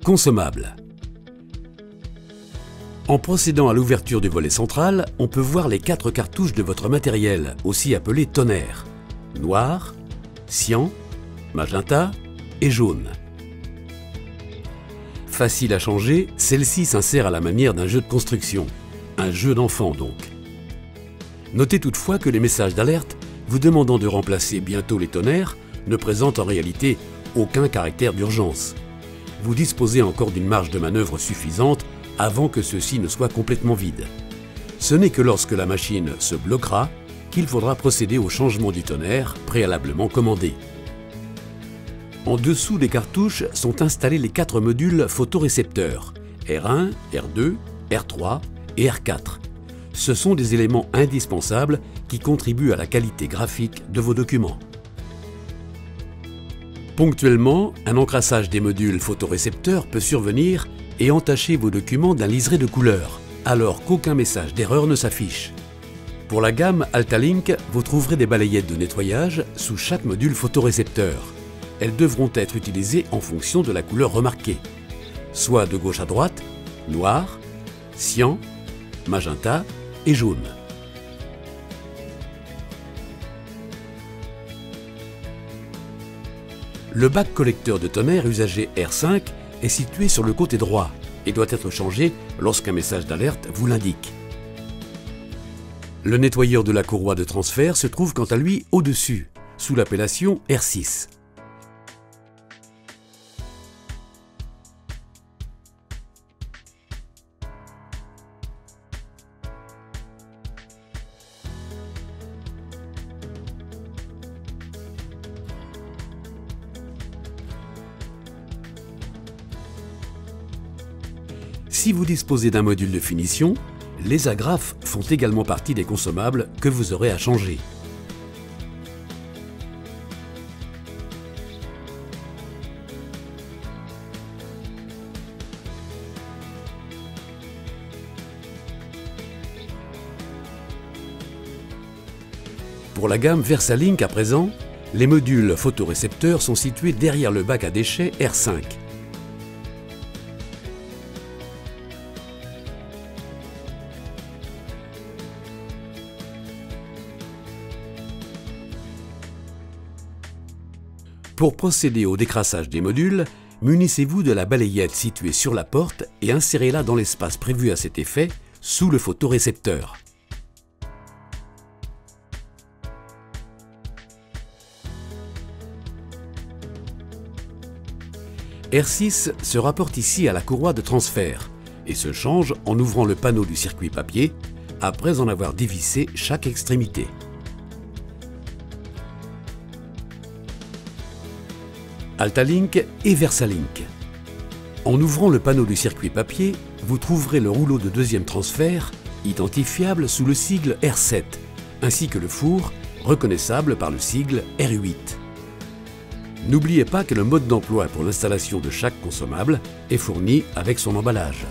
Consommables. En procédant à l'ouverture du volet central, on peut voir les 4 cartouches de votre matériel, aussi appelées tonnerres: noir, cyan, magenta et jaune. Facile à changer, celle-ci s'insère à la manière d'un jeu de construction, un jeu d'enfant donc. Notez toutefois que les messages d'alerte vous demandant de remplacer bientôt les tonnerres ne présentent en réalité aucun caractère d'urgence. Vous disposez encore d'une marge de manœuvre suffisante avant que ceux-ci ne soient complètement vides. Ce n'est que lorsque la machine se bloquera qu'il faudra procéder au changement du tonnerre préalablement commandé. En dessous des cartouches sont installés les 4 modules photorécepteurs R1, R2, R3 et R4. Ce sont des éléments indispensables qui contribuent à la qualité graphique de vos documents. Ponctuellement, un encrassage des modules photorécepteurs peut survenir et entacher vos documents d'un liseré de couleur, alors qu'aucun message d'erreur ne s'affiche. Pour la gamme Altalink, vous trouverez des balayettes de nettoyage sous chaque module photorécepteur. Elles devront être utilisées en fonction de la couleur remarquée, soit de gauche à droite, noir, cyan, magenta et jaune. Le bac collecteur de tonnerre usagé R5 est situé sur le côté droit et doit être changé lorsqu'un message d'alerte vous l'indique. Le nettoyeur de la courroie de transfert se trouve quant à lui au-dessus, sous l'appellation R6. Si vous disposez d'un module de finition, les agrafes font également partie des consommables que vous aurez à changer. Pour la gamme Versalink à présent, les modules photorécepteurs sont situés derrière le bac à déchets R5. Pour procéder au décrassage des modules, munissez-vous de la balayette située sur la porte et insérez-la dans l'espace prévu à cet effet, sous le photorécepteur. R6 se rapporte ici à la courroie de transfert et se change en ouvrant le panneau du circuit papier après en avoir dévissé chaque extrémité. Altalink et Versalink. En ouvrant le panneau du circuit papier, vous trouverez le rouleau de deuxième transfert, identifiable sous le sigle R7, ainsi que le four, reconnaissable par le sigle R8. N'oubliez pas que le mode d'emploi pour l'installation de chaque consommable est fourni avec son emballage.